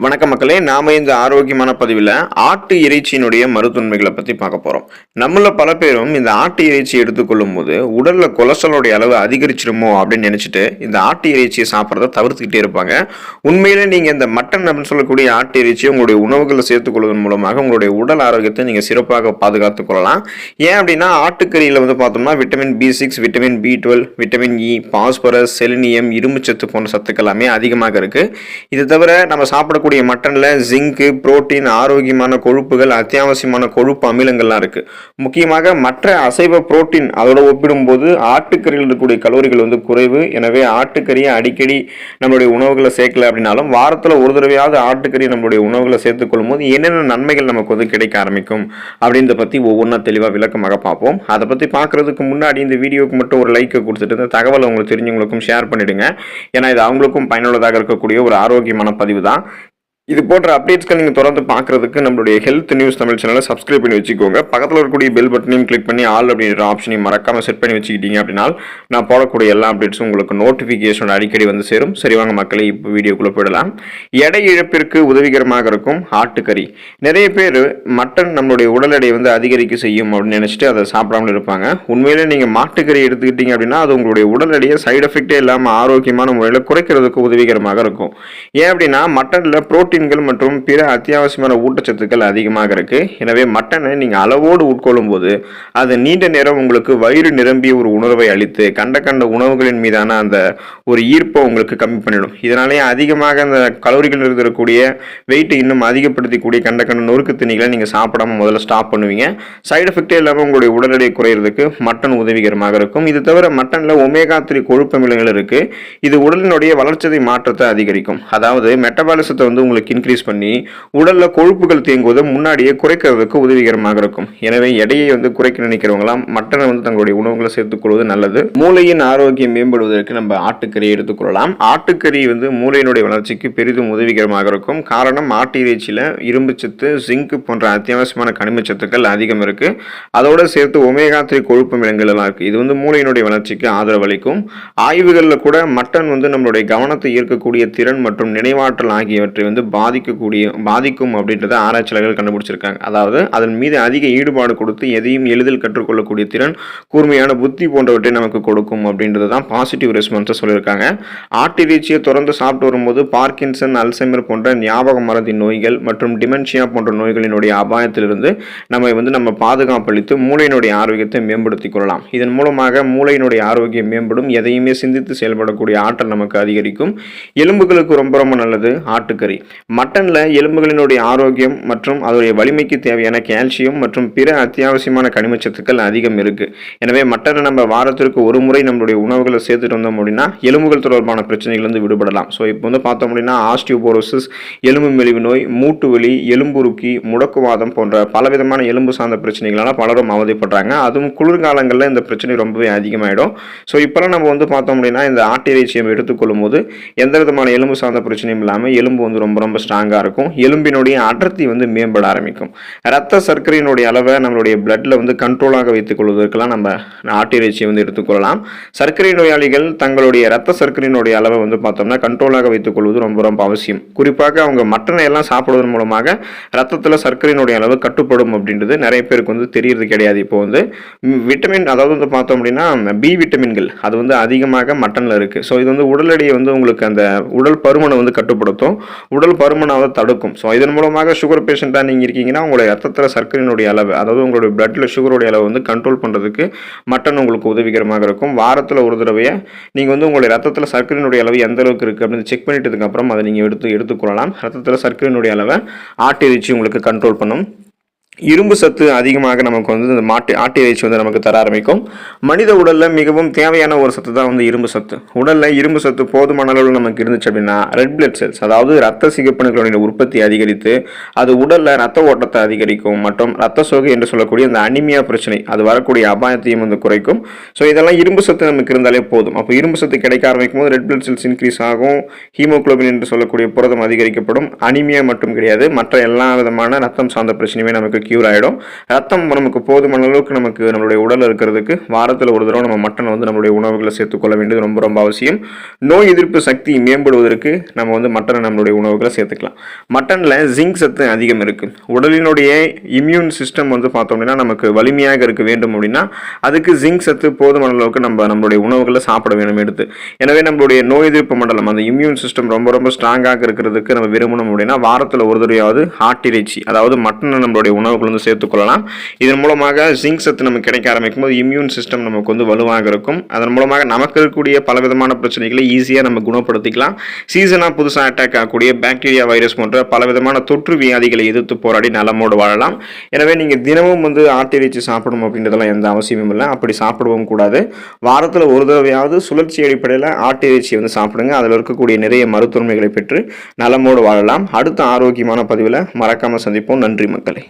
வணக்கம் மக்களே, நாம இந்த ஆரோக்கியமான பதிவில் ஆட்டு இறைச்சியினுடைய மருத்துவன்மைகளை பற்றி பார்க்க போகிறோம். நம்மள பல பேரும் இந்த ஆட்டு இறைச்சி எடுத்துக்கொள்ளும் போது உடலில் கொலஸ்ட்ராலோடைய அளவு அதிகரிச்சிருமோ அப்படின்னு நினச்சிட்டு இந்த ஆட்டு இறைச்சியை சாப்பிட்றத தவிர்த்துக்கிட்டே இருப்பாங்க. உண்மையிலே நீங்கள் இந்த மட்டன் அப்படின்னு சொல்லக்கூடிய ஆட்டு இறைச்சியை உங்களுடைய உணவுகளை சேர்த்துக்கொள்வதன் மூலமாக உங்களுடைய உடல் ஆரோக்கியத்தை நீங்கள் சிறப்பாக பாதுகாத்துக் கொள்ளலாம். ஏன் அப்படின்னா ஆட்டுக்கறியில் பார்த்தோம்னா vitamin B6, vitamin B12, vitamin E, phosphorus, selenium, இரும்புச்சத்து போன்ற சத்துக்கள் எல்லாமே அதிகமாக இருக்குது. இது தவிர நம்ம சாப்பிடக்கூடிய மட்டன்ல ஜிங்க், புரோட்டீன், ஆரோக்கியமான கொழுப்புகள், அத்தியாவசியமான கொழுப்பு அமிலங்கள்லாம் இருக்கு. முக்கியமாக மற்ற அசைவ புரோட்டீன் அதோட ஒப்பிடும்போது ஆட்டுக்கறியில் இருக்கக்கூடிய கலோரிகள் குறைவு. எனவே ஆட்டுக்கறியை அடிக்கடி நம்மளுடைய உணவுகளை சேர்க்கல அப்படின்னாலும் வாரத்தில் ஒரு தடவையாவது ஆட்டுக்கறி நம்மளுடைய உணவுகளை சேர்த்துக் கொள்ளும் போது என்னென்ன நன்மைகள் நமக்கு கிடைக்க ஆரம்பிக்கும் அப்படின்றத பத்தி ஒவ்வொன்றா தெளிவாக விளக்கமாக பார்ப்போம். அதை பத்தி பார்க்கறதுக்கு முன்னாடி இந்த வீடியோக்கு மட்டும் ஒரு லைக் கொடுத்துட்டு இந்த தகவலை உங்களுக்கு தெரிஞ்சவங்களுக்கும் ஷேர் பண்ணிடுங்க. ஏன்னா இது அவங்களுக்கும் பயனுள்ளதாக இருக்கக்கூடிய ஒரு ஆரோக்கியமான பதிவு தான். இது போன்ற அப்டேட்ஸ்கள் நீங்கள் தொடர்ந்து பார்க்குறதுக்கு நம்மளுடைய ஹெல்த் நியூஸ் தமிழ் சேனலை சப்ஸ்கிரைப் பண்ணி வச்சுக்கோங்க. பக்கத்தில் இருக்கக்கூடிய பெல் பட்டனையும் கிளிக் பண்ணி ஆல் அப்படின்ற ஆப்ஷனையும் மறக்காமல் செட் பண்ணி வச்சுக்கிட்டீங்க அப்படின்னா நான் போடக்கூடிய எல்லா அப்டேட்ஸும் உங்களுக்கு நோட்டிஃபிகேஷன் அடிக்கடி சேரும். சரி வாங்க மக்களே, இப்போ வீடியோக்குள்ளே போயிடலாம். எடை இழப்பிற்கு உதவிகரமாக இருக்கும் ஆட்டுக்கறி. நிறைய பேர் மட்டன் நம்மளுடைய உடல் எடையை அதிகரிக்க செய்யும் அப்படின்னு நினச்சிட்டு அதை சாப்பிடாமல் இருப்பாங்க. உண்மையிலே நீங்கள் மாட்டுக்கறி எடுத்துக்கிட்டீங்க அப்படின்னா அது உங்களுடைய உடல் எடையை சைடு எஃபெக்டே இல்லாமல் ஆரோக்கியமான முறையில் குறைக்கிறதுக்கு உதவிகரமாக இருக்கும். ஏன் அப்படின்னா மட்டனில் புரோட்டீன் மற்றும் பிற அத்தியாவசியமான ஊட்டச்சத்துக்கள் அதிகமாக இருக்கு. எனவே மட்டனை நீங்க அளவோடு உட்கொள்ளும் போது அது நீண்ட நேரம் உங்களுக்கு வயிறு நிரம்பிய ஒரு உணர்வை அளித்து கண்ட உணவுகளின் மீதான அந்த ஒரு ஈர்ப்பை உங்களுக்கு கம்மி பண்ணிடும். இதனாலேயே அதிகமாக அந்த கலோரிகள் இருக்கக்கூடிய வெயிட் இன்னும் அதிகப்படுத்தக்கூடிய கண்ட நொறுக்கு தண்ணிகளை நீங்க சாப்பிடாம முதல்ல ஸ்டாப் பண்ணுவீங்க. சைடு எஃபெக்டே இல்லாமல் உங்களுடைய உடல் எடை குறையிறதுக்கு மட்டன் உதவிகரமாக இருக்கும். இது தவிர மட்டன்ல ஒமேகா 3 கொழுப்பு அமிலங்கள் இருக்கு. இது உடலினுடைய வளர்ச்சிதை மாற்றத்தை அதிகரிக்கும். அதாவது மெட்டபாலிசத்தை உங்களுக்கு இன்க்ரீஸ் பண்ணி உடல்ல கொழுப்புகள் தேங்குவதை முன்னாடியே குறைக்கிறதுக்கு உதவிகரமாக இருக்கும். எனவே எடையை குறைக்க நினைக்கிறவங்களாம் மட்டனை தங்களுடைய உணவுகளை சேர்த்துக் கொள்வது நல்லது. மூளையின் ஆரோக்கியம் மேம்படுவதற்கு நம்ம ஆட்டுக்கறியை எடுத்துக்கொள்ளலாம். ஆட்டுக்கறி மூளையினுடைய வளர்ச்சிக்கு பெரிதும் உதவிகரமாக இருக்கும். காரணம் ஆட்டு இறைச்சியில இரும்புச்சத்து, ஜிங்க் போன்ற அத்தியாவசியமான கனிமச்சத்துக்கள் அதிகம் இருக்கு. அதோட சேர்த்து ஒமேகா 3 கொழுப்பு அமிலங்கள் எல்லாம் இருக்கு. இது மூளையினுடைய வளர்ச்சிக்கு ஆதரவு அளிக்கும். ஆய்வுகளில் கூட மட்டன் நம்மளுடைய கவனத்தை ஈர்க்கக்கூடிய திறன் மற்றும் நினைவாற்றல் ஆகியவற்றை பாதிக்கும் அப்படின்றத ஆராய்ச்சியாளர்கள் கண்டுபிடிச்சிருக்காங்க. அதாவது அதன் மீது அதிக ஈடுபாடு கொடுத்து எதையும் எளிதில் கற்றுக்கொள்ளக்கூடிய திறன், கூர்மையான புத்தி போன்றவற்றை நமக்கு கொடுக்கும் அப்படின்றது தான் பாசிட்டிவ் ரெஸ்பான்ஸை சொல்லியிருக்காங்க. ஆட்டு இறைச்சியை தொடர்ந்து சாப்பிட்டு வரும்போது பார்க்கின்சன், அல்சைமர் போன்ற ஞாபக மறதி நோய்கள் மற்றும் டிமென்ஷியா போன்ற நோய்களினுடைய அபாயத்திலிருந்து நம்ம பாதுகாப்பளித்து மூளையினுடைய ஆரோக்கியத்தை மேம்படுத்திக் கொள்ளலாம். இதன் மூலமாக மூளையினுடைய ஆரோக்கியம் மேம்படும். எதையுமே சிந்தித்து செயல்படக்கூடிய ஆற்றல் நமக்கு அதிகரிக்கும். எலும்புகளுக்கு ரொம்ப ரொம்ப நல்லது ஆட்டுக்கறி. மட்டன்ல எலும்புகளினுடைய ஆரோக்கியம் மற்றும் அதோடைய வலிமைக்கு தேவையான கால்சியம் மற்றும் பிற அத்தியாவசியமான கனிமச்சத்துக்கள் அதிகம் இருக்கு. எனவே மட்டனை நம்ம வாரத்திற்கு ஒரு முறை நம்மளுடைய உணவுகளை சேர்த்துட்டு வந்தோம் அப்படின்னா எலும்புகள் தொடர்பான பிரச்சனைகள் விடுபடலாம். ஸோ இப்போ பார்த்தோம் அப்படின்னா ஆஸ்டியோபோரோசிஸ், எலும்பு மெலிவு நோய், மூட்டு வலி, எலும்புருக்கி, முடக்குவாதம் போன்ற பலவிதமான எலும்பு சார்ந்த பிரச்சனைகளால் பலரும் அவதிப்படுறாங்க. அதுவும் குளிர்காலங்களில் இந்த பிரச்சனை ரொம்பவே அதிகமாயிடும். ஸோ இப்போலாம் நம்ம பார்த்தோம் அப்படின்னா இந்த ஆட்டு இறைச்சியை எடுத்துக்கொள்ளும் போது எந்த விதமான எலும்பு சார்ந்த பிரச்சனையும் இல்லாமல் எலும்பு ரொம்ப ரொம்ப ஸ்ட்ராங்காக இருக்கும். எலும்பினுடைய அடர்த்தி மேம்பட ஆரம்பிக்கும். ரத்த சர்க்கரையினுடைய அளவை நம்மளுடைய பிளட்ல கண்ட்ரோலாக வைத்துக் கொள்வதற்கெல்லாம் நம்ம ஆட்டு இறைச்சியை எடுத்துக்கொள்ளலாம். சர்க்கரை நோயாளிகள் தங்களுடைய ரத்த சர்க்கரையினுடைய அளவை பார்த்தோம்னா கண்ட்ரோலாக வைத்துக் கொள்வது ரொம்ப ரொம்ப அவசியம். குறிப்பாக அவங்க மட்டனை எல்லாம் சாப்பிடுவதன் மூலமாக ரத்தத்தில் சர்க்கரையினுடைய அளவு கட்டுப்படும் அப்படின்றது நிறைய பேருக்கு தெரியறது கிடையாது. இப்போ விட்டமின், அதாவது பார்த்தோம் அப்படின்னா பி விட்டமின்கள் அது அதிகமாக மட்டன்ல இருக்கு. ஸோ இது உடல் எடையை உங்களுக்கு அந்த உடல் பருமனை கட்டுப்படுத்தும், உடல் பருமனாக தடுக்கும். ஸோ இதன் மூலமாக சுகர் பேஷண்ட்டாக நீங்கள் இருக்கீங்கன்னா உங்களுடைய ரத்தத்தில் சர்க்கரையினுடைய அளவு, அதாவது உங்களுடைய பிளட்ல சுகருடைய அளவு கண்ட்ரோல் பண்ணுறதுக்கு மட்டன் உங்களுக்கு உதவிகரமாக இருக்கும். வாரத்தில் ஒரு தடவையை நீங்கள் உங்களுடைய ரத்தத்தில் சர்க்கரையினுடைய அளவு எந்த அளவுக்கு இருக்குது அப்படின்னு செக் பண்ணிட்டதுக்கு அப்புறம் அதை நீங்கள் எடுத்துக்கொள்ளலாம். ரத்தத்தில் சர்க்கரையினுடைய அளவை ஆட்டு இறைச்சி உங்களுக்கு கண்ட்ரோல் பண்ணும். இரும்பு சத்து அதிகமாக நமக்கு இந்த ஆட்டு இறைச்சி நமக்கு தர ஆரம்பிக்கும். மனித உடலில் மிகவும் தேவையான ஒரு சத்து தான் இரும்பு சத்து. உடலில் இரும்பு சத்து போதுமான அளவில் நமக்கு இருந்துச்சு அப்படின்னா ரெட் பிளட் செல்ஸ், அதாவது ரத்த சிகப்பணுக்களுடைய உற்பத்தி அதிகரித்து அது உடலில் ரத்த ஓட்டத்தை அதிகரிக்கும் மற்றும் ரத்த சோகை என்று சொல்லக்கூடிய அந்த அனிமியா பிரச்சனை அது வரக்கூடிய அபாயத்தையும் குறைக்கும். ஸோ இதெல்லாம் இரும்பு சத்து நமக்கு இருந்தாலே போதும். அப்போ இரும்பு சத்து கிடைக்க ஆரம்பிக்கும் போது ரெட் பிளட் செல்ஸ் இன்க்ரீஸ் ஆகும். ஹீமோகுளோபின் என்று சொல்லக்கூடிய புரதம் அதிகரிக்கப்படும். அனிமியா மட்டும் கிடையாது, மற்ற எல்லா விதமான ரத்தம் சார்ந்த பிரச்சனையுமே நமக்கு க்யூர் ஆகிடும். ரத்தம் நமக்கு போதுமான அளவுக்கு நமக்கு நம்மளுடைய உடலில் இருக்கிறதுக்கு வாரத்தில் ஒரு தடவை நம்ம மட்டன் வந்து நம்மளுடைய உணவுகளை சேர்த்துக்கொள்ள வேண்டியது ரொம்ப ரொம்ப அவசியம். நோய் எதிர்ப்பு சக்தி மேம்படுவதற்கு நம்ம வந்து மட்டனை நம்மளுடைய உணவுகளை சேர்த்துக்கலாம். மட்டனில் ஜிங்க் சத்து அதிகம் இருக்குது. உடலினுடைய இம்யூன் சிஸ்டம் வந்து பார்த்தோம் அப்படின்னா நமக்கு வலிமையாக இருக்க வேண்டும் அப்படின்னா அதுக்கு ஜிங்க் சத்து போதுமான அளவுக்கு நம்மளுடைய உணவுகளை சாப்பிட வேணும் எடுத்து. எனவே நம்மளுடைய நோய் எதிர்ப்பு மண்டலம் அந்த இம்யூன் சிஸ்டம் ரொம்ப ரொம்ப ஸ்ட்ராங்காக இருக்கிறதுக்கு நம்ம விரும்பணும் அப்படின்னா வாரத்தில் ஒரு தடவையாவது ஆட்டிறைச்சி அதாவது மட்டனை நம்மளுடைய உணவுகள் வந்து சேர்த்துக்கொள்ளலாம். இதன் மூலமாக ஜிங்க் சத்து நமக்கு கிடைக்க ஆரம்பிக்கும் போது இம்யூன் சிஸ்டம் நமக்கு வந்து வலுவாக இருக்கும். அதன் மூலமாக நமக்கு இருக்கக்கூடிய பலவிதமான பிரச்சனைகளை ஈஸியாக நம்ம குணப்படுத்திக்கலாம். சீசனாக புதுசாக அட்டாக் ஆகக்கூடிய பாக்டீரியா, வைரஸ் போன்ற பலவிதமான தொற்று வியாதிகளை எதிர்த்து போராடி நலமோடு வாழலாம். எனவே நீங்கள் தினமும் வந்து ஆட்டிறைச்சி சாப்பிடணும் அப்படின்றதெல்லாம் எந்த அவசியமும் இல்லை. அப்படி சாப்பிடவும் கூடாது. வாரத்தில் ஒரு தடவையாவது சுழற்சி அடிப்படையில் ஆட்டிறைச்சி வந்து சாப்பிடுங்க. அதில் இருக்கக்கூடிய நிறைய மருத்துவமைகளை பெற்று நலமோடு வாழலாம். அடுத்த ஆரோக்கியமான பதிவில் மறக்காமல் சந்திப்போம். நன்றி மக்களே.